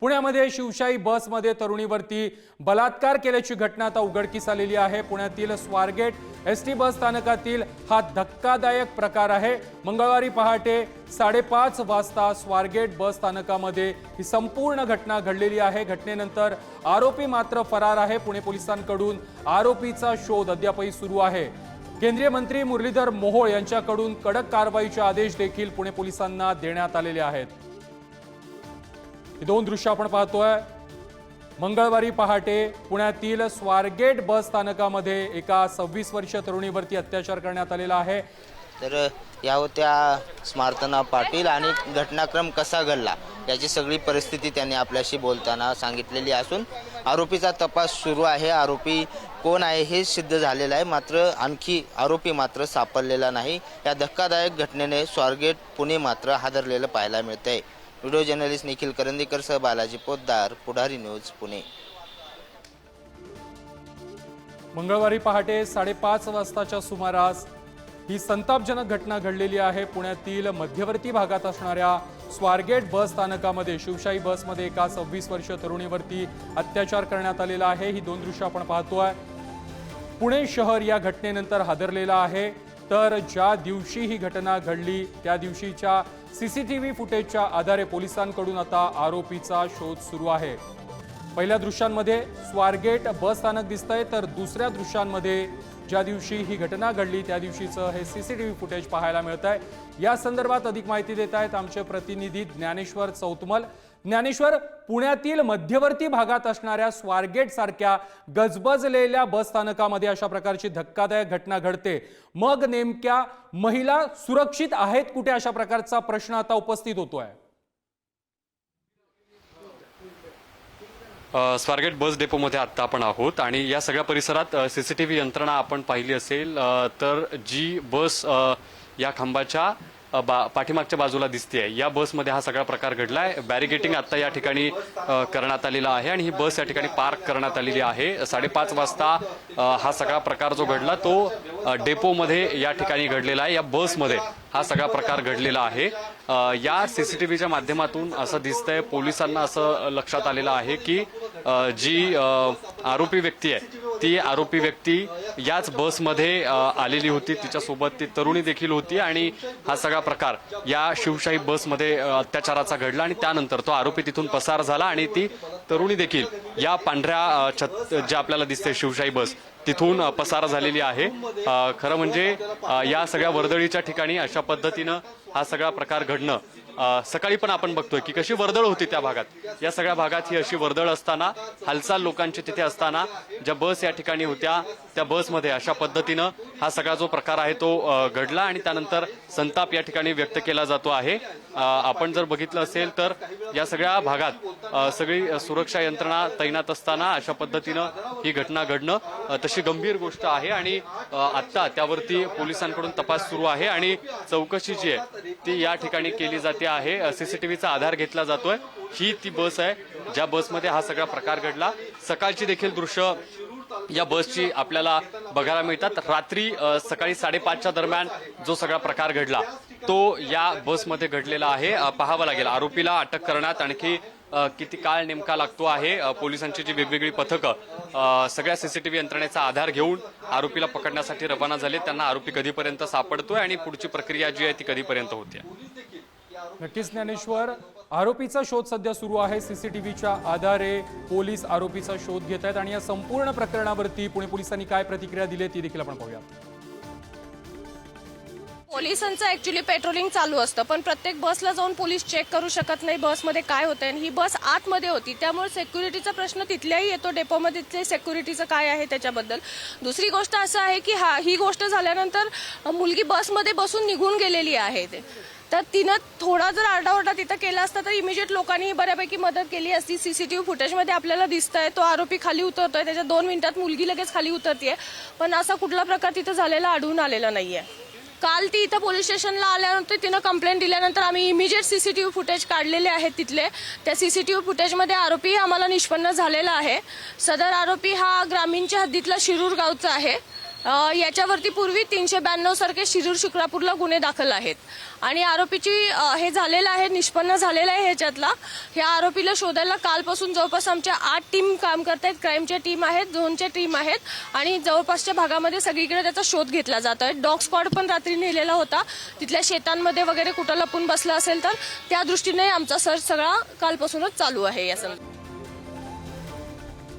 पुण्यामध्ये शिवशाही बसमध्ये तरुणीवरती बलात्कार केल्याची घटना आता उघडकीस आलेली आहे। पुण्यातील स्वारगेट एसटी बस स्थानकातील हा धक्कादायक प्रकार आहे। मंगळवारी पहाटे 5:30 वाजता स्वारगेट बस स्थानकामध्ये ही संपूर्ण घटना घडलेली आहे। घटनेनंतर आरोपी मात्र फरार आहे। पुणे पोलिसांकडून आरोपीचा शोध अद्यापही सुरू आहे। केंद्रीय मंत्री मुरलीधर मोहोळ यांच्याकडून कडक कारवाईचे आदेश देखील पुणे पोलिसांना देण्यात आलेले आहेत। ही दोन दृश्य आपण पाहतोय। मंगळवारी पहाटे पुण्यातील स्वारगेट बस स्थानकामध्ये एका 26 वर्षीय तरुणीवरती अत्याचार करण्यात आलेला आहे। तर या होत्या स्मार्तना पाटील आणि घटनाक्रम कसा घडला याची सगळी परिस्थिती त्यांनी आपल्याशी बोलताना सांगितलेली असून आरोपीचा तपास सुरू आहे। आरोपी कोण आहे हे सिद्ध झालेलं आहे, मात्र आणखी आरोपी मात्र सापडलेला नाही। या धक्कादायक घटनेने स्वारगेट पुणे मात्र हादरलेलं पाहायला मिळतंय। व्हिडिओ जर्नलिस्ट निखिल करंदीकर सह बालाजी पोद्दार, पुढारी न्यूज, पुणे। मंगळवारी पहाटे 5:30 वाजताच्या सुमारास ही संतापजनक घटना घडलेली आहे। पुण्यातील मध्यवर्ती भागात असणाऱ्या स्वारगेट बस स्थानकामध्ये शिवशाही बसमध्ये एका 26 वर्षीय तरुणीवरती अत्याचार करण्यात आलेला आहे। ही दोन दृश्य आपण पाहतोय। पुणे शहर या घटनेनंतर हादरलेला आहे। तर ज्या दिवशी ही घटना घडली त्या दिवशीच्या सीसीटीव्ही फुटेजच्या आधारे पोलिसांकडून आता आरोपीचा शोध सुरू आहे। पहिल्या दृश्यांमध्ये स्वारगेट बस स्थानक दिसतंय, तर दुसऱ्या दृश्यांमध्ये ज्या दिवशी ही घटना घडली त्या दिवशीचं हे सीसीटीव्ही फुटेज पाहायला मिळतंय। या संदर्भात अधिक माहिती देत आहेत आमचे प्रतिनिधी ज्ञानेश्वर चौतमल। ज्ञानेश्वर, पुण्यातील मध्यवर्ती भागात असणाऱ्या स्वारगेट सारख्या गजबजलेल्या बस स्थानकामध्ये अशा प्रकारची धक्कादायक घटना घडते, मग नेमक्या महिला सुरक्षित आहेत कुठे, अशा प्रकारचा प्रश्न आता उपस्थित होतोय। स्वारगेट बस डेपोमध्ये आत्ता आपण आहोत आणि या सगळ्या परिसरात सीसीटीव्ही यंत्रणा आपण पाहिली असेल तर जी बस या खांबाच्या पाठीमागच्या बाजूला दिसते, या बसमध्ये हा सगळा प्रकार घडलाय। बॅरिगेटिंग आता या ठिकाणी करण्यात आलेला आहे आणि ही बस या ठिकाणी पार्क करण्यात आलेली आहे। 5:30 वाजता हा सगळा प्रकार जो घडला तो डेपोमध्ये या ठिकाणी घडलेला आहे। या बसमध्ये हा सगळा प्रकार घडलेला आहे। या सीसीटीव्हीच्या माध्यमातून असं दिसतंय, पोलिसांना असं लक्षात आलेलं आहे की जी आरोपी व्यक्ती आहे ती आरोपी व्यक्ती याच बसमध्ये आलेली होती, तिच्यासोबत ती तरुणी देखील होती आणि हा सगळा प्रकार या शिवशाही बसमध्ये अत्याचाराचा घडला आणि त्यानंतर तो आरोपी तिथून पसार झाला आणि ती तरुणी देखील या पांढऱ्या ज्या आपल्याला दिसते शिवशाही बस तिथून पसार झालेली आहे। खरं म्हणजे या सगळ्या वर्दळीच्या ठिकाणी अशा पद्धतीनं हा सगळा प्रकार घडणं सकाळी पण आपण बघतोय की कशी वर्दळ होती त्या भागात। या सगळ्या भागात ही अशी वर्दळ असताना, हालचाल लोकांची तिथे असताना ज्या बस या ठिकाणी होत्या त्या बसमध्ये अशा पद्धतीनं हा सगळा जो प्रकार आहे तो घडला आणि त्यानंतर संताप या ठिकाणी व्यक्त केला जातो आहे। आपण जर बघितलं असेल तर या सगळ्या भागात सगळी सुरक्षा यंत्रणा तैनात असताना अशा पद्धतीनं ही घटना घडणं तशी गंभीर गोष्ट आहे आणि आता त्यावरती पोलिसांकडून तपास सुरू आहे आणि चौकशी जी आहे ती या ठिकाणी केली जाते आहे। सीसीटीव्हीचा आधार घेतला जातोय। ही ती बस आहे ज्या बसमध्ये हा सगळा प्रकार घडला। सकाळची देखील दृश्य या बसची आपल्याला बघायला मिळतात। रात्री सकाळी 5:30च्या दरम्यान जो सगळा प्रकार घडला तो या बसमध्ये घडलेला आहे। पाहावं लागेल आरोपीला अटक करण्यात आणखी किती काळ नेमका लागतो आहे। पोलिसांची जी वेगवेगळी पथकं सगळ्या सीसीटीव्ही यंत्रणेचा आधार घेऊन आरोपीला पकडण्यासाठी रवाना झाले, त्यांना आरोपी कधीपर्यंत सापडतोय आणि पुढची प्रक्रिया जी आहे ती कधीपर्यंत होते। नक्कीच ज्ञानेश्वर, आरोपीचा शोध सध्या सुरू आहे। सीसीटीव्हीच्या आधारे पोलीस आरोपीचा शोध घेत आहेत आणि या संपूर्ण प्रकरणावरती पुणे पोलिसांनी काय प्रतिक्रिया दिली ती देखील आपण पाहूया। पोलिसांचं ऍक्च्युली पेट्रोलिंग चालू असतं, पण प्रत्येक बसला जाऊन पोलीस चेक करू शकत नाही बसमध्ये काय होतंय। ही बस आतमध्ये होती त्यामुळे सिक्युरिटीचा प्रश्न तिथल्याही येतो, डेपोमध्ये सिक्युरिटीचं काय आहे त्याच्याबद्दल। दुसरी गोष्ट असं आहे की ही गोष्ट झाल्यानंतर मुलगी बसमध्ये बसून निघून गेलेली आहे, तर तिनं थोडा जर आरडाओरडा तिथं केला असता तर इमिजिएट लोकांनी बऱ्यापैकी मदत केली असती। सीसीटीव्ही फुटेजमध्ये आपल्याला दिसतंय तो आरोपी खाली उतरतोय, त्याच्या 2 मिनिटात मुलगी लगेच खाली उतरतीये, पण असा कुठला प्रकार तिथं झालेला आढळून आलेला नाहीये। काल ती इथं पोलीस स्टेशनला आल्यानंतर तिनं कंप्लेंट दिल्यानंतर आम्ही इमिजिएट सीसीटीव्ही फुटेज काढलेले आहेत तिथले। त्या सीसीटीव्ही फुटेजमध्ये आरोपी आम्हाला निष्पन्न झालेला आहे। सदर आरोपी हा ग्रामीणच्या हद्दीतला शिरूर गावचा आहे याच्यावरती पूर्वी 392 सारखे शिरूर शिक्रापूरला गुन्हे दाखल आहेत आणि आरोपीची हे झालेलं आहे, निष्पन्न झालेलं आहे ह्याच्यातला. ह्या आरोपीला शोधायला कालपासून जवळपास आमच्या 8 टीम काम करत आहेत. क्राईमच्या टीम आहेत, झोनच्या टीम आहेत आणि जवळपासच्या भागामध्ये सगळीकडे त्याचा शोध घेतला जात आहे. डॉग स्क्वॉड पण रात्री नेलेला होता, तिथल्या शेतांमध्ये वगैरे कुठं लपून बसला असेल तर त्या दृष्टीने आमचा सर्च सगळा कालपासूनच चालू आहे. या संदर्भात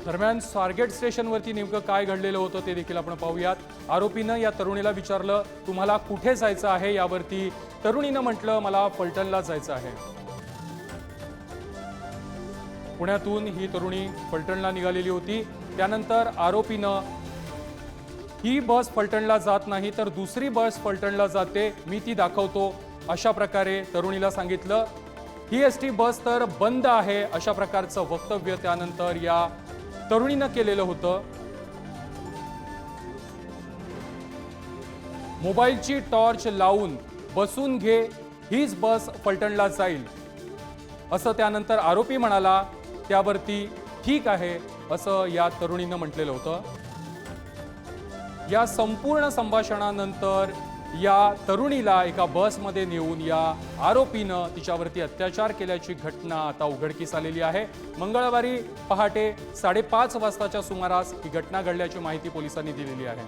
दरम्यान स्वारगेट स्टेशनवरती नेमकं काय घडलेलं होतं ते देखील आपण पाहूयात. आरोपीनं या तरुणीला विचारलं, तुम्हाला कुठे जायचं आहे? यावरती तरुणीनं म्हटलं, मला फलटणला जायचं आहे. पुण्यातून ही तरुणी फलटणला निघालेली होती. त्यानंतर आरोपीनं ही बस फलटणला जात नाही तर दुसरी बस फलटणला जाते, मी ती दाखवतो, अशा प्रकारे तरुणीला सांगितलं. ही एसटी बस तर बंद आहे, अशा प्रकारचं वक्तव्य त्यानंतर या तरुणीनं केलेलं होतं. मोबाईलची टॉर्च लावून बसून घे, हीच बस फलटणला जाईल, असं त्यानंतर आरोपी म्हणाला. त्यावरती ठीक आहे असं या तरुणीनं म्हटलेलं होतं. या संपूर्ण संभाषणानंतर या तरुणीला एका बसमध्ये नेऊन या आरोपीनं तिच्यावरती अत्याचार केल्याची घटना आता उघडकीस आलेली आहे. मंगळवारी पहाटे 5:30 वाजताच्या सुमारास ही घटना घडल्याची माहिती पोलिसांनी दिलेली आहे.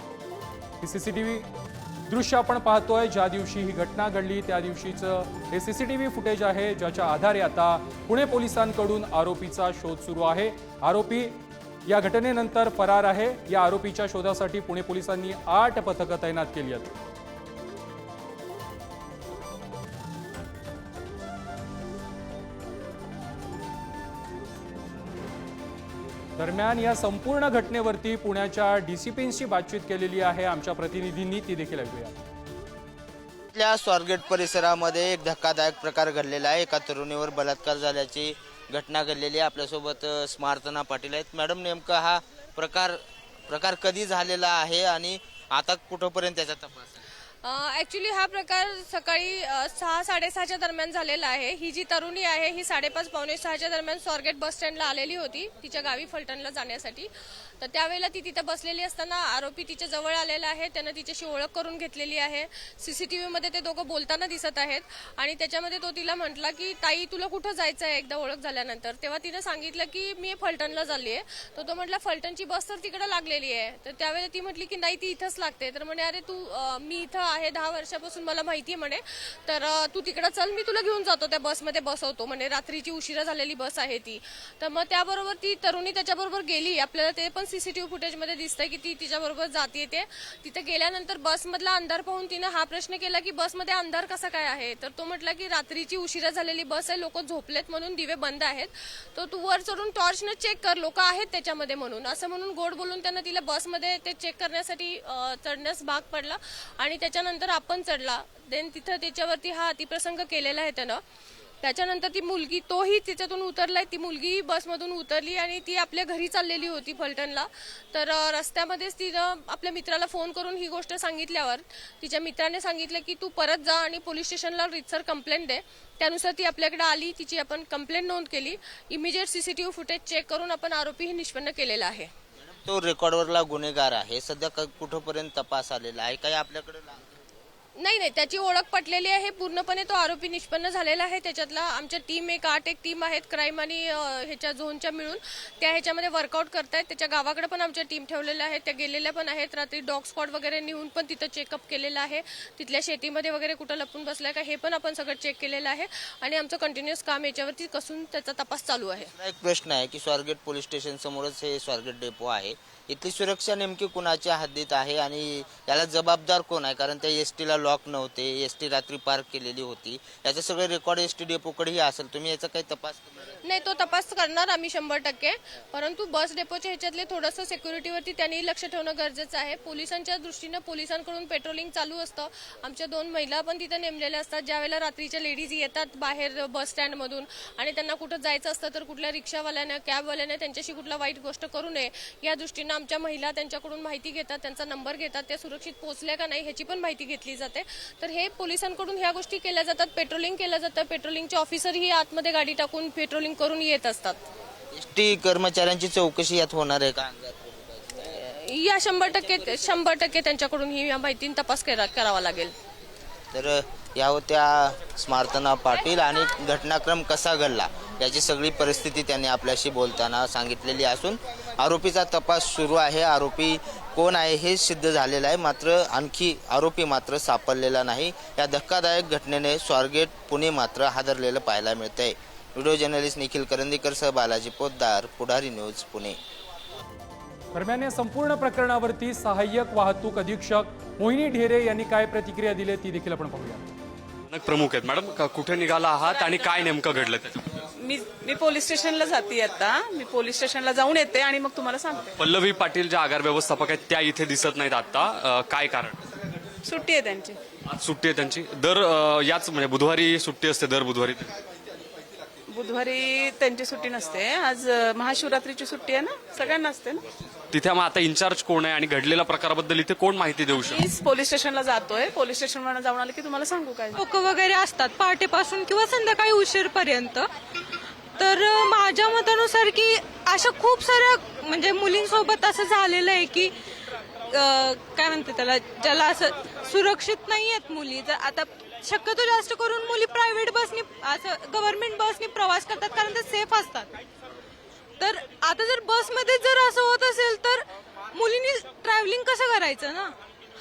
ही सीसीटीव्ही दृश्य आपण पाहतोय. ज्या दिवशी ही घटना घडली त्या दिवशीचं हे सीसीटीव्ही फुटेज आहे, ज्याच्या आधारे आता पुणे पोलिसांकडून आरोपीचा शोध सुरू आहे. आरोपी या घटनेनंतर फरार आहे. या आरोपीच्या शोधासाठी पुणे पोलिसांनी 8 पथकं तैनात केली आहेत. दरम्यान या संपूर्ण घटनेवरती पुण्याच्या डीसीपींशी बातचीत केलेली आहे आमच्या प्रतिनिधींनी, ती देखील ऐकूया. इथल्या स्वारगेट परिसरामध्ये एक धक्कादायक प्रकार घडलेला आहे. एका तरुणीवर बलात्कार झाल्याची घटना घडलेली आहे. आपल्यासोबत स्मार्तना पाटील आहेत. मॅडम, नेमका हा प्रकार कधी झालेला आहे आणि आता कुठंपर्यंत त्याचा तपास आहे? ऍक्च्युली हा प्रकार सकाळी 6-6:30च्या दरम्यान झालेला आहे. ही जी तरुणी आहे ही 5:30-5:45च्या दरम्यान स्वारगेट बस स्टँडला आलेली होती तिच्या गावी फलटणला जाण्यासाठी. तर त्यावेळेला ती तिथं बसलेली असताना आरोपी तिच्या जवळ आलेला आहे. त्यानं तिच्याशी ओळख करून घेतलेली आहे. सीसीटीव्हीमध्ये ते दोघं बोलताना दिसत आहेत आणि त्याच्यामध्ये तो तिला म्हटला की ताई तुला कुठं जायचं आहे एकदा ओळख झाल्यानंतर. तेव्हा तिनं सांगितलं की मी फलटणला चालली आहे. तो म्हटला फलटणची बस तर तिकडे लागलेली आहे. तर त्यावेळेला ती म्हटली की नाही ती इथंच लागते. तर म्हणे अरे तू मी इथं आहे 10 वर्षापासून मला माहिती आहे म्हणे, तर तू तिकडे चल मी तुला घेऊन जातो, त्या बसमध्ये बसवतो म्हणे, रात्रीची उशिरा झालेली बस आहे ती. तर मग त्याबरोबर ती तरुणी त्याच्याबरोबर गेली. आपल्याला ते पण सीसीटीव्ही फुटेजमध्ये दिसतंय की ती तिच्याबरोबर जाते. ते तिथे गेल्यानंतर बसमधला अंधार पाहून तिने हा प्रश्न केला की बसमध्ये अंधार कसा काय आहे. तर तो म्हटला की रात्रीची उशिरा झालेली बस आहे, लोक झोपलेत म्हणून दिवे बंद आहेत, तर तू वर चढून टॉर्चने चेक कर, लोक आहेत त्याच्यामध्ये म्हणून, असं म्हणून गोड बोलून त्यांना तिला बसमध्ये ते चेक करण्यासाठी चढण्यास भाग पडला आणि त्याच्यानंतर आपण चढला. देन तिथं त्याच्यावरती हा अतिप्रसंग केलेला आहे त्यानं. त्याच्यानंतर ती मुलगी, तोही तिच्यातून उतरलाय, ती मुलगी बसमधून उतरली आणि ती आपल्या घरी चाललेली होती फलटणला. तर रस्त्यामध्येच तिनं आपल्या मित्राला फोन करून ही गोष्ट सांगितल्यावर तिच्या मित्राने सांगितलं की तू परत जा आणि पोलीस स्टेशनला रितसर कंप्लेंट दे. त्यानुसार ती आपल्याकडे आली, तिची आपण कंप्लेंट नोंद केली. इमिजिएट सीसीटीव्ही फुटेज चेक करून आपण आरोपी निष्पन्न केलेला आहे. तो रेकॉर्डवरला गुन्हेगार आहे. सध्या कुठंपर्यंत तपास आलेला आहे? काही आपल्याकडे नाही, त्याची ओळख पटलेली आहे पूर्णपणे. तो आरोपी निष्पन्न झालेला आहे. त्याच्यातला आमच्या टीम 8 टीम आहेत क्राईम आणि ह्याच्या झोनच्या मिळून, त्या ह्याच्यामध्ये वर्कआउट करतायत. त्याच्या गावाकडे पण आमच्या टीम ठेवलेल्या आहेत, त्या गेलेल्या पण आहेत. रात्री डॉग स्क्वॉड वगैरे नेऊन पण तिथं चेकअप केलेलं आहे. तिथल्या शेतीमध्ये वगैरे कुठं लपून बसलाय का हे पण आपण सगळं चेक केलेलं आहे आणि आमचं कंटिन्युअस काम याच्यावरती कसून त्याचा तपास चालू आहे. एक प्रश्न आहे की स्वारगेट पोलीस स्टेशन समोरच हे स्वारगेट डेपो आहे. इथली सुरक्षा नेमकी कुणाच्या हद्दीत आहे आणि याला जबाबदार कोण आहे? कारण त्या एसटीला लॉक नव्हते, एसटी रात्री पार्क केलेली होती, याचं सगळं रेकॉर्ड एसटी डेपोकडेही असेल. तुम्ही याचा काही तपास करणार? नाही, तो तपास करणार आम्ही 100%. परंतु बस डेपोच्या ह्याच्यातले थोडंसं सिक्युरिटीवरती त्यांनी लक्ष ठेवणं गरजेचं आहे. पोलिसांच्या दृष्टीनं पोलिसांकडून पेट्रोलिंग चालू असतं. आमच्या 2 महिला पण तिथे नेमलेल्या असतात. ज्यावेळेला रात्रीच्या लेडीज येतात बाहेर बस स्टँडमधून आणि त्यांना कुठं जायचं असतं तर कुठल्या रिक्षावाल्याने कॅबवाल्याने त्यांच्याशी कुठला वाईट गोष्ट करू नये या दृष्टीनं आमच्या महिला त्यांच्याकडून माहिती घेतात, त्यांचा नंबर घेतात, त्या सुरक्षित पोहोचल्या का नाही ह्याची पण माहिती घेतली जाते. तर हे पोलिसांकडून ह्या गोष्टी केल्या जातात. पेट्रोलिंग केलं जातं. पेट्रोलिंगचे ऑफिसरही आतमध्ये गाडी टाकून पेट्रोलिंग करून येत असतात. एसटी कर्मचाऱ्यांची चौकशी यात होणार आहे का? या 100% त्यांच्याकडून ही माहिती तपास करावा लागेल. तर या होत्या स्मार्तना पाटील आणि घटनाक्रम कसा घडला याची सगळी परिस्थिती त्यांनी आपल्याशी बोलताना सांगितलेली असून आरोपीचा तपास सुरू आहे. आरोपी कोण आहे हे सिद्ध झालेलं आहे, मात्र आणखी आरोपी मात्र सापडलेला नाही. या धक्कादायक घटनेने स्वारगेट पुणे मात्र हादरलेलं पाहायला मिळतंय. व्हिडिओ जर्नलिस्ट निखिल करंदीकरसह बालाजी पोद्दार, पुढारी न्यूज, पुणे. दरम्यान या संपूर्ण प्रकरणावरती सहाय्यक वाहतूक अधीक्षक मोहिनी ढेरे यांनी काय प्रतिक्रिया दिली ती देखील आपण पाहूया. प्रमुख आहेत मॅडम, कुठे निघाला आहात आणि काय नेमकं घडलं त्याच्यामध्ये? मी पोलीस स्टेशनला जाते आता. मी पोलीस स्टेशनला जाऊन येते आणि मग तुम्हाला सांगते. पल्लवी पाटील ज्या आगार व्यवस्थापक आहेत त्या इथे दिसत नाहीत आता, काय कारण? सुट्टी आहे त्यांची. आज सुट्टी आहे त्यांची. याच म्हणजे बुधवारी सुट्टी असते, दर बुधवारी. बुधवारी त्यांची सुट्टी नसते. आज महाशिवरात्रीची सुट्टी आहे ना, सगळ्यांना असते ना. तिथे मग आता इन्चार्ज कोण आहे आणि घडलेल्या प्रकाराबद्दल इथे कोण माहिती देऊ शकतो? मी पोलीस स्टेशनला जातोय. पोलीस स्टेशनवर जाऊन आले की तुम्हाला सांगू काय. लोक वगैरे असतात पहाटेपासून किंवा संध्याकाळी उशीरपर्यंत. तर माझ्या मतानुसार की अशा खूप साऱ्या म्हणजे मुलींसोबत असं झालेलं आहे की काय म्हणते त्याला, ज्याला असं सुरक्षित नाही आहेत मुली. जर आता शक्यतो जास्त करून मुली प्रायव्हेट बसनी असं गव्हर्नमेंट बसनी प्रवास करतात कारण ते सेफ असतात. तर आता जर बसमध्ये जर असं होत असेल तर मुलींनी ट्रॅव्हलिंग कसं करायचं ना,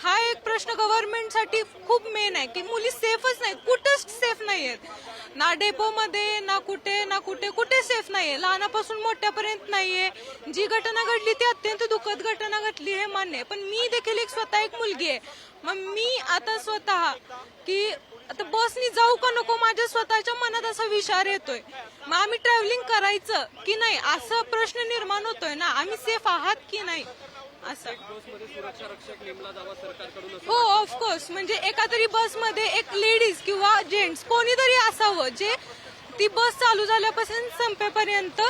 हा एक प्रश्न गव्हर्नमेंटसाठी खूप मेन आहे की मुली सेफच नाहीत, कुठंच सेफ नाहीयेत. ना डेपोमध्ये ना कुठे सेफ नाहीये. लहानापासून मोठ्यापर्यंत नाहीये. जी घटना घडली ती अत्यंत दुःखद घटना घडली हे मान्य आहे, पण मी देखील स्वतः एक मुलगी आहे. मग मी आता स्वतः की आता बसनी जाऊ का नको, माझ्या स्वतःच्या मनात असा विचार येतोय. मग आम्ही ट्रॅव्हलिंग करायचं की नाही असा प्रश्न निर्माण होतोय ना. आम्ही सेफ आहात की नाही असं. हो ऑफकोर्स, म्हणजे एका तरी बसमध्ये एक लेडीज किंवा जेंट्स कोणीतरी असावं जे ती बस चालू झाल्यापासून संपेपर्यंत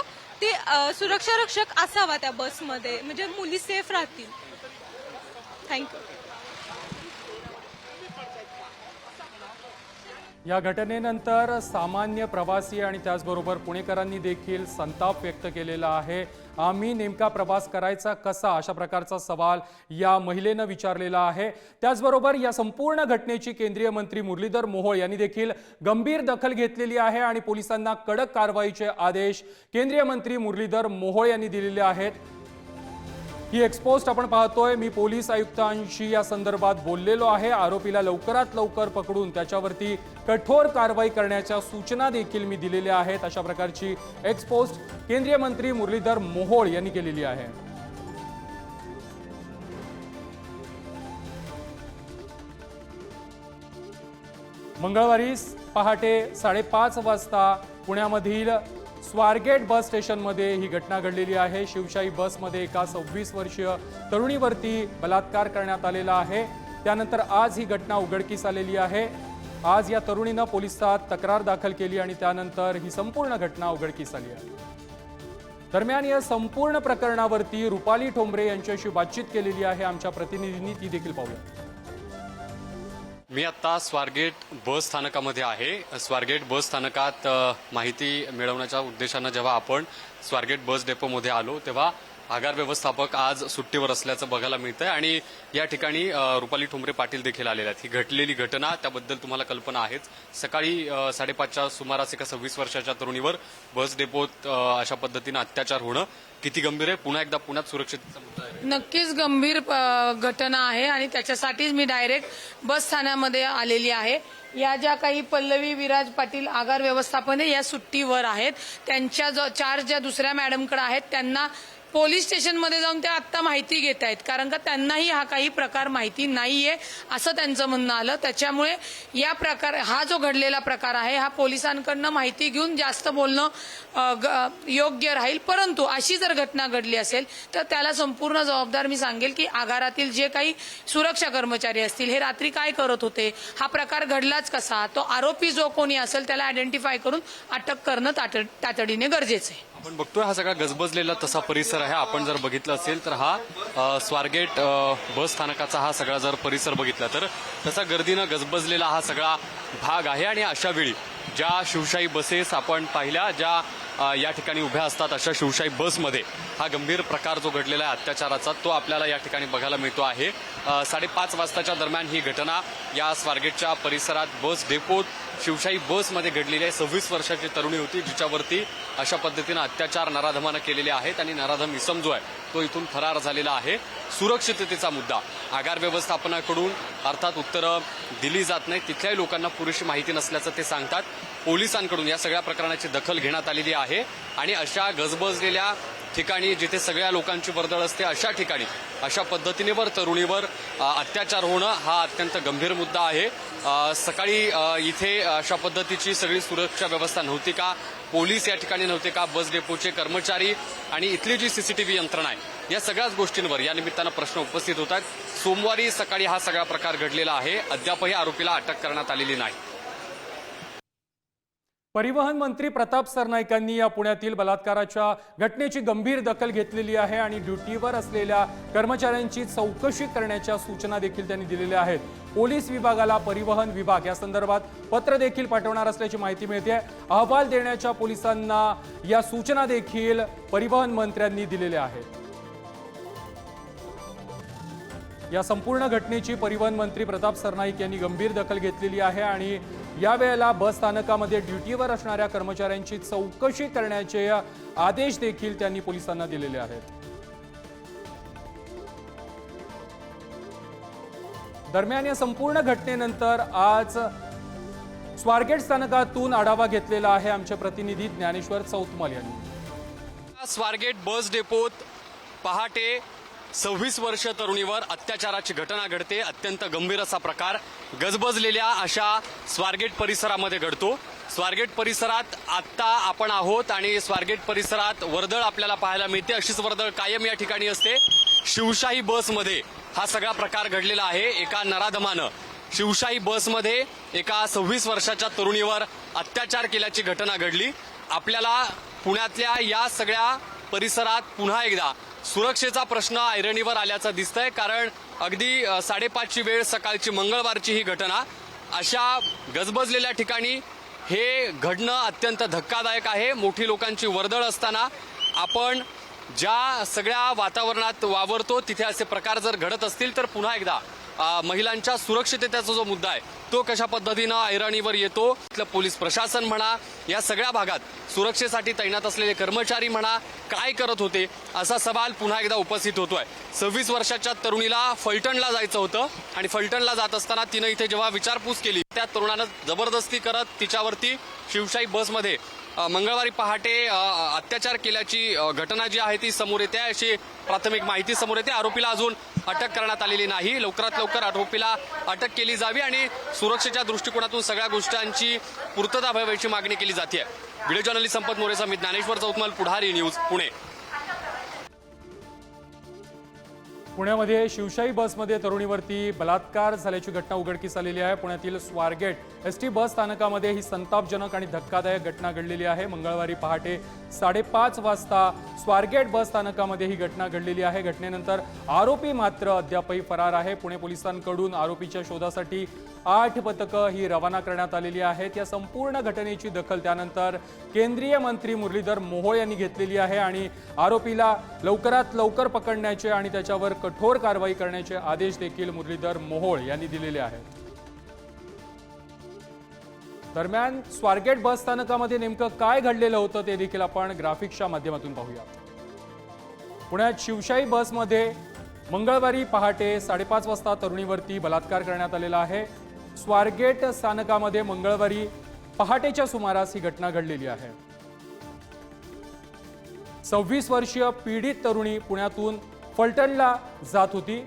ते सुरक्षा रक्षक असावा त्या बसमध्ये, म्हणजे मुली सेफ राहतील. थँक्यू. या घटनेनंतर सामान्य प्रवासी आणि त्याचबरोबर पुणेकरांनी देखील संताप व्यक्त केलेला आहे. आम्ही नेमका प्रवास करायचा कसा, अशा प्रकारचा सवाल या महिलेनं विचारलेला आहे. त्याचबरोबर या संपूर्ण घटनेची केंद्रीय मंत्री मुरलीधर मोहोळ यांनी देखील गंभीर दखल घेतलेली आहे आणि पोलिसांना कडक कारवाईचे आदेश केंद्रीय मंत्री मुरलीधर मोहोळ यांनी दिलेले आहेत. ही एक्सपोस्ट आपण पाहतोय. मी पोलीस आयुक्तांशी या संदर्भात बोललेलो आहे. आरोपीला लवकरात लवकर पकडून त्याच्यावरती कठोर कारवाई करण्याच्या सूचना देखील मी दिलेल्या आहेत. अशा प्रकारची एक्सपोस्ट केंद्रीय मंत्री मुरलीधर मोहोळ यांनी केलेली आहे. मंगळवारी पहाटे 5:30 वाजता पुण्यामधील स्वारगेट बस स्टेशनमध्ये ही घटना घडलेली आहे. शिवशाही बसमध्ये एका 26 वर्षीय तरुणीवरती बलात्कार करण्यात आलेला आहे. त्यानंतर आज ही घटना उघडकीस आलेली आहे. आज या तरुणीनं पोलिसात तक्रार दाखल केली आणि त्यानंतर ही संपूर्ण घटना उघडकीस आली आहे. दरम्यान या संपूर्ण प्रकरणावरती रुपाली ठोंबरे यांच्याशी बातचीत केलेली आहे आमच्या प्रतिनिधींनी, ती देखील पाहूया. मी आता स्वारगेट बस स्थानकामध्ये आहे. स्वारगेट बस स्थानकात माहिती मिळवण्याच्या उद्देशानं जेव्हा आपण स्वारगेट बस डेपोमध्ये आलो तेव्हा आगार व्यवस्थापक आज सुट्टीवर असल्याचं बघायला मिळतंय आणि या ठिकाणी रुपाली ठोंबरे पाटील देखील आलेल्या आहेत. ही घडलेली घटना त्याबद्दल तुम्हाला कल्पना आहेच. सकाळी 5:30च्या सुमारास एका 26 वर्षाच्या तरुणीवर बस डेपोत अशा पद्धतीनं अत्याचार होणं किती गंभीर आहे? पुन्हा एकदा पुण्यात सुरक्षेचा मुद्दा आहे. नक्कीच गंभीर घटना आहे आणि त्याच्यासाठीच मी डायरेक्ट बस स्थानकामध्ये आलेली आहे. या ज्या काही पल्लवी विराज पाटील आगार व्यवस्थापन या सुट्टीवर आहेत, त्यांच्या जो 4 ज्या दुसऱ्या मॅडमकडे आहेत त्यांना पोलीस स्टेशनमध्ये जाऊन त्या आत्ता माहिती घेत आहेत, कारण का त्यांनाही हा काही प्रकार माहिती नाहीये असं त्यांचं म्हणणं आलं. त्याच्यामुळे या प्रकार हा जो घडलेला प्रकार आहे हा पोलिसांकडनं माहिती घेऊन जास्त बोलणं योग्य राहील. परंतु अशी जर घटना घडली असेल तर त्याला संपूर्ण जबाबदार मी सांगेल की आगारातील जे काही सुरक्षा कर्मचारी असतील हे रात्री काय करत होते, हा प्रकार घडलाच कसा, तो आरोपी जो कोणी असेल त्याला आयडेंटिफाय करून अटक करणं तातडीने गरजेचं आहे. आपण बघतोय हा सगळा गजबजलेला तसा परिसर आहे. आपण जर बघितलं असेल तर हा स्वारगेट बस स्थानकाचा हा सगळा जर परिसर बघितला तर तसा गर्दीनं गजबजलेला हा सगळा भाग आहे. आणि अशा वेळी ज्या शिवशाही बसेस आपण पाहिल्या, ज्या या ठिकाणी उभ्या असतात अशा शिवशाही बसमध्ये हा गंभीर प्रकार जो घडलेला आहे अत्याचाराचा तो आपल्याला या ठिकाणी बघायला मिळतो आहे. 5:30 वाजताच्या दरम्यान ही घटना या स्वारगेटच्या परिसरात बस डेपोत शिवशाही बसमध्ये घडलेली आहे. 26 वर्षाची तरुणी होती जिच्यावरती अशा पद्धतीनं अत्याचार नराधमानं केलेले आहेत आणि नराधम इसम जो आहे तो इथून फरार झालेला आहे. सुरक्षिततेचा मुद्दा आगार व्यवस्थापनाकडून अर्थात उत्तरं दिली जात नाही. तिथल्याही लोकांना पुरेशी माहिती नसल्याचं ते सांगतात. पोलिसांकडून या सगळ्या प्रकरणाची दखल घेण्यात आलेली आहे आणि अशा गजबजलेल्या ठिकाणी जिथे सगळ्या लोकांची वर्दळ असते अशा ठिकाणी अशा पद्धतीनेवर तरुणीवर अत्याचार होणं हा अत्यंत गंभीर मुद्दा आहे. सकाळी इथे अशा पद्धतीची सगळी सुरक्षा व्यवस्था नव्हती का? पोलीस या ठिकाणी नव्हते का? बस डेपोचे कर्मचारी आणि इथली जी सीसीटीव्ही यंत्रणा आहे या सगळ्याच गोष्टींवर या निमित्तानं प्रश्न उपस्थित होतात. सोमवारी सकाळी हा सगळा प्रकार घडलेला आहे. अद्यापही आरोपीला अटक करण्यात आलेली नाही. परिवहन मंत्री प्रताप सरनाईकांनी या पुण्यातील बलात्काराच्या घटनेची गंभीर दखल घेतलेली आहे आणि ड्युटीवर असलेल्या कर्मचाऱ्यांची चौकशी करण्याच्या सूचना देखील त्यांनी दिलेल्या आहेत. पोलीस विभागाला परिवहन विभाग या संदर्भात पत्र देखील पाठवणार असल्याची माहिती मिळते. अहवाल देण्याच्या पोलिसांना या सूचना देखील परिवहन मंत्र्यांनी दिलेल्या आहेत. या संपूर्ण घटनेची परिवहन मंत्री प्रताप सरनाईक यांनी गंभीर दखल घेतलेली आहे आणि यावेळेला बस स्थानकामध्ये ड्युटीवर असणाऱ्या कर्मचाऱ्यांची चौकशी करण्याचे आदेश देखील त्यांनी पोलिसांना दिलेले आहेत. दरम्यान या संपूर्ण घटनेनंतर आज स्वारगेट स्थानकातून आढावा घेतलेला आहे आमचे प्रतिनिधी ज्ञानेश्वर चौतमल यांनी. स्वारगेट बस डेपोत पहाटे 26 वर्ष तरुणीवर अत्याचाराची घटना घडते. अत्यंत गंभीर असा प्रकार गजबजलेल्या अशा स्वारगेट परिसरामध्ये घडतो. स्वारगेट परिसरात आत्ता आपण आहोत आणि स्वारगेट परिसरात वर्दळ आपल्याला पाहायला मिळते. अशीच वर्दळ कायम या ठिकाणी असते. शिवशाही बसमध्ये हा सगळा प्रकार घडलेला आहे. एका नराधमानं शिवशाही बसमध्ये एका 26 वर्षाच्या तरुणीवर अत्याचार केल्याची घटना घडली. आपल्याला पुण्यातल्या या सगळ्या परिसरात पुन्हा एकदा सुरक्षेचा प्रश्न ऐरणीवर आल्याचं दिसतंय. कारण अगदी 5:30ची वेळ सकाळची मंगळवारची ही घटना अशा गजबजलेल्या ठिकाणी हे घडणं अत्यंत धक्कादायक आहे. मोठी लोकांची वर्दळ असताना आपण ज्या सगळ्या वातावरणात वावरतो तिथे असे प्रकार जर घडत असतील तर पुन्हा एकदा महिलांच्या सुरक्षिततेचा जो मुद्दा आहे तो कशा पद्धतीनं ऐरणीवर येतो. इथलं पोलीस प्रशासन म्हणा या सगळ्या भागात सुरक्षेसाठी तैनात असलेले कर्मचारी म्हणा काय करत होते असा सवाल पुन्हा एकदा उपस्थित होतोय. 26 वर्षाच्या तरुणीला फलटणला जायचं होतं आणि फलटणला जात असताना तिनं इथे जेव्हा विचारपूस केली त्या तरुणानं जबरदस्ती करत तिच्यावरती शिवशाही बसमध्ये मंगळवारी पहाटे अत्याचार केल्याची घटना जी आहे ती समोर येते अशी प्राथमिक माहिती समोर येते. आरोपीला अजून अटक करण्यात आलेली नाही. लवकरात लवकर आरोपीला अटक केली जावी आणि सुरक्षेच्या दृष्टिकोनातून सगळ्या गोष्टींची पूर्तता व्हावीची मागणी केली जाते. व्हिडिओ जर्नलिस्ट संपत मोरेचा मी ज्ञानेश्वर चौतमल, पुढारी न्यूज, पुणे. पुण्यामध्ये शिवशाही बसमध्ये तरुणीवरती बलात्कार झाल्याची घटना उघडकीस आलेली आहे. पुण्यातील स्वारगेट एसटी बस स्थानकामध्ये ही संतापजनक आणि धक्कादायक घटना घडलेली आहे. मंगळवारी पहाटे 5:30 वाजता स्वारगेट बस स्थानकामध्ये ही घटना घडलेली आहे. घटनेनंतर आरोपी मात्र अद्यापही फरार आहे. पुणे पोलिसांकडून आरोपीच्या शोधासाठी 8 पथकं ही रवाना करण्यात आलेली आहेत. या संपूर्ण घटनेची दखल त्यानंतर केंद्रीय मंत्री मुरलीधर मोहोळ यांनी घेतलेली आहे आणि आरोपीला लवकरात लवकर पकडण्याचे आणि त्याच्यावर कठोर कारवाई करण्याचे आदेश देखील मुरलीधर मोहोळ यांनी दिलेले आहेत. दरम्यान स्वारगेट बस स्थानकामध्ये नेमकं काय घडलेलं होतं ते देखील आपण ग्राफिक्सच्या माध्यमातून पाहूया. पुण्यात शिवशाही बसमध्ये मंगळवारी पहाटे 5:30 वाजता तरुणीवरती बलात्कार करण्यात आलेला आहे. स्वारगेट स्थानकामध्ये मंगळवारी पहाटेच्या सुमारास ही घटना घडलेली आहे. 26 वर्षीय पीडित तरुणी पुण्यातून फलटणला जात होती.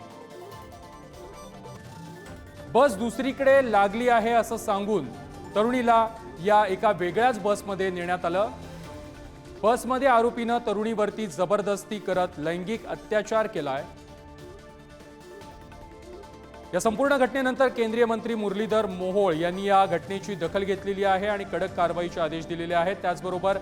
बस दुसरीकडे लागली आहे असं सांगून तरुणीला या एका वेगळ्याच बसमध्ये नेण्यात आलं. बसमध्ये आरोपीनं तरुणीवरती जबरदस्ती करत लैंगिक अत्याचार केलाय. या संपूर्ण घटनेनंतर केंद्रीय मंत्री मुरलीधर मोहोळ यांनी या घटनेची दखल घेतलेली आहे आणि कडक कारवाईचे आदेश दिलेले आहेत. त्याचबरोबर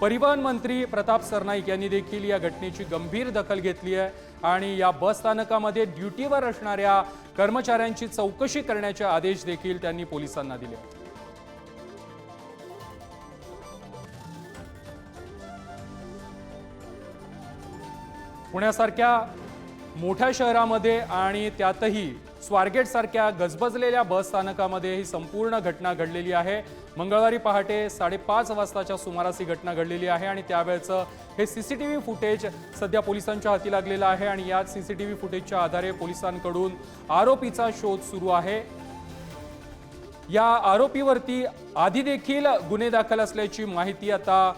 परिवहन मंत्री प्रताप सरनाईक यांनी देखील या घटनेची गंभीर दखल घेतली आहे आणि या बस स्थानकामध्ये ड्युटीवर असणाऱ्या कर्मचाऱ्यांची चौकशी करण्याचे आदेश देखील त्यांनी पोलिसांना दिले. पुण्यासारख्या मोठ्या शहरामध्ये आणि त्यातही स्वारगेट सारख्या गजबजलेल्या बस स्थानकामध्ये ही संपूर्ण घटना घडलेली आहे। मंगळवारी पहाटे 5:30 वाजताच्या सुमारास ही घटना घडलेली आहे आणि त्यावेळेचं हे सीसीटीव्ही फुटेज सध्या पोलिसांच्या हाती लागलेलं आहे आणि या सीसीटीव्ही फुटेजच्या आधारे पोलिसांकडून आरोपीचा शोध सुरू आहे। या आरोपीवरती आधी देखील गुन्हे दाखल असल्याची माहिती आता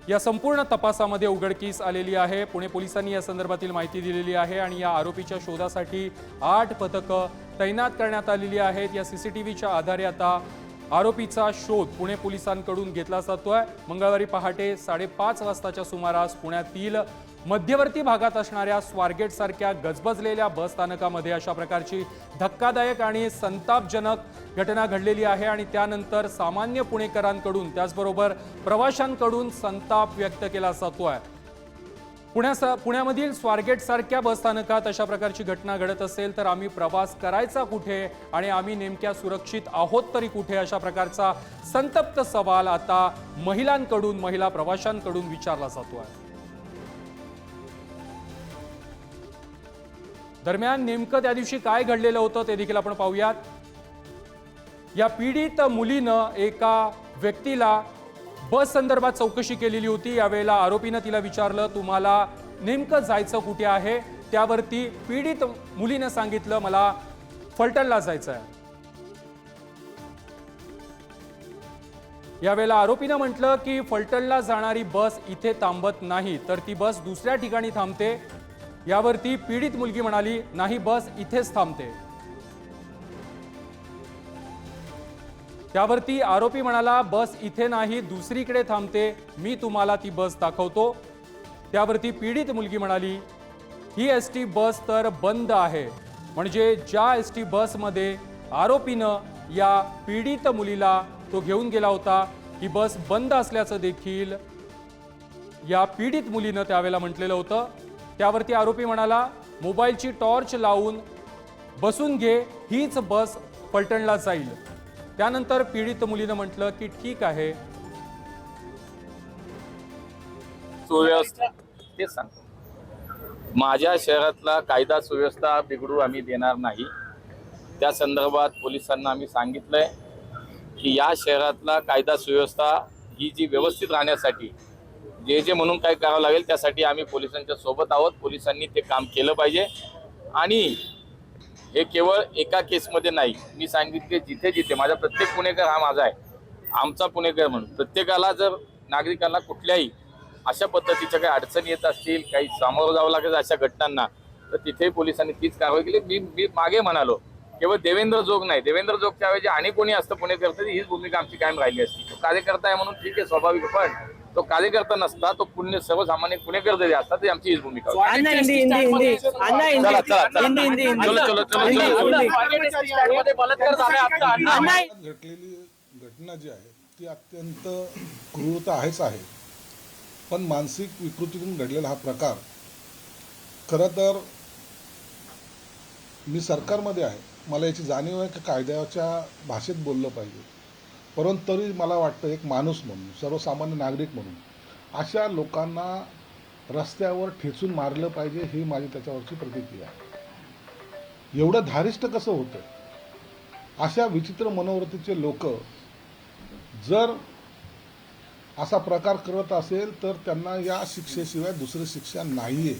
या संपूर्ण तपासामध्ये उघडकीस आलेली आहे। पुणे पोलिसांनी या संदर्भातील माहिती दिलेली आहे आणि या आरोपीच्या शोधासाठी 8 पथकं तैनात करण्यात आलेली आहेत। या सीसीटीव्हीच्या आधारे आता आरोपीचा शोध पुणे पोलिसांकडून घेतला जातोय। मंगळवारी पहाटे 5:30 वाजताच्या सुमारास पुण्यातील मध्यवर्ती भागात असणाऱ्या स्वारगेट सारख्या गजबजलेल्या बस स्थानकामध्ये अशा प्रकारची धक्कादायक आणि संतापजनक घटना घडलेली आहे आणि त्यानंतर सामान्य पुणेकरांकडून त्याचबरोबर प्रवाशांकडून संताप व्यक्त केला जातोय। पुण्यामधील स्वारगेट सारख्या बस स्थानकात अशा प्रकारची घटना घडत असेल तर आम्ही प्रवास करायचा कुठे आणि आम्ही नेमक्या सुरक्षित आहोत तरी कुठे, अशा प्रकारचा संतप्त सवाल आता महिला प्रवाशांकडून विचारला जातोय। दरम्यान नेमकं त्या दिवशी काय घडलेलं होतं ते देखील आपण पाहूयात। या पीडित मुलीनं एका व्यक्तीला बस संदर्भात चौकशी केलेली होती। यावेळेला आरोपीनं तिला विचारलं, तुम्हाला नेमकं जायचं कुठे आहे? त्यावरती पीडित मुलीनं सांगितलं, मला फलटणला जायचं आहे। यावेळेला आरोपीनं म्हटलं की फलटणला जाणारी बस इथे थांबत नाही तर ती बस दुसऱ्या ठिकाणी थांबते। यावरती पीडित मुलगी म्हणाली, नाही, बस इथेच थांबते। त्यावरती आरोपी म्हणाला, बस इथे नाही, दुसरीकडे थांबते, मी तुम्हाला ती बस दाखवतो। त्यावरती पीडित मुलगी म्हणाली, ही एसटी बस तर बंद आहे। म्हणजे ज्या एसटी बसमध्ये आरोपीनं या पीडित मुलीला तो घेऊन गेला होता ही बस बंद असल्याचं देखील या पीडित मुलीनं त्यावेळेला म्हटलेलं होतं। त्यावरती आरोपी म्हणाला, मोबाईलची टॉर्च लावून बसून घे, हीच बस फलटणला जाईल। त्यानंतर पीडित मुलीनं म्हटलं की ठीक आहे। सुव्यवस्था तेच सांगतो, माझ्या शहरातला कायदा सुव्यवस्था बिघडू आम्ही देणार नाही। त्या संदर्भात पोलिसांना आम्ही सांगितलंय की या शहरातला कायदा सुव्यवस्था ही जी व्यवस्थित राहण्यासाठी जे म्हणून काय करावं लागेल त्यासाठी आम्ही पोलिसांच्या सोबत आहोत। पोलिसांनी ते काम केलं पाहिजे आणि हे केवळ एका केसमध्ये नाही, मी सांगितले जिथे जिथे माझा प्रत्येक पुणेकर हा माझा आहे, आमचा पुणेकर म्हणून प्रत्येकाला जर नागरिकांना कुठल्याही अशा पद्धतीच्या काही अडचणी येत असतील, काही सामोरं जावं लागेल अशा घटनांना, तर तिथे पोलिसांनी तीच कारवाई केली। मी मागे म्हणालो, केवळ देवेंद्र जोग नाही, देवेंद्र जोगच्या ऐवजी आणि कोणी असतं पुणेकर तरी हीच भूमिका आमची कायम राहिली असती। तो कार्यकर्ता आहे म्हणून ठीक आहे, स्वाभाविक, पण तो कार्यकर्ता नसता, तो पुण्य सर्वसामान्य पुणेकर जरी असता तरी आमची हीच भूमिका होती। घडलेली घटना जी आहे ती अत्यंत क्रूरता आहेच आहे, पण मानसिक विकृतीतून घडलेला हा प्रकार, खरं तर मी सरकारमध्ये आहे, मला याची जाणीव आहे की कायद्याच्या भाषेत बोललं पाहिजे, परंतु तरी मला वाटतं एक माणूस म्हणून, सर्वसामान्य नागरिक म्हणून अशा लोकांना रस्त्यावर ठेचून मारलं पाहिजे, ही माझी त्याच्यावरची प्रतिक्रिया आहे। एवढं धारिष्ट कसं होतं? अशा विचित्र मनोवृत्तीचे लोक जर असा प्रकार करत असेल तर त्यांना या शिक्षेशिवाय दुसरी शिक्षा नाहीये।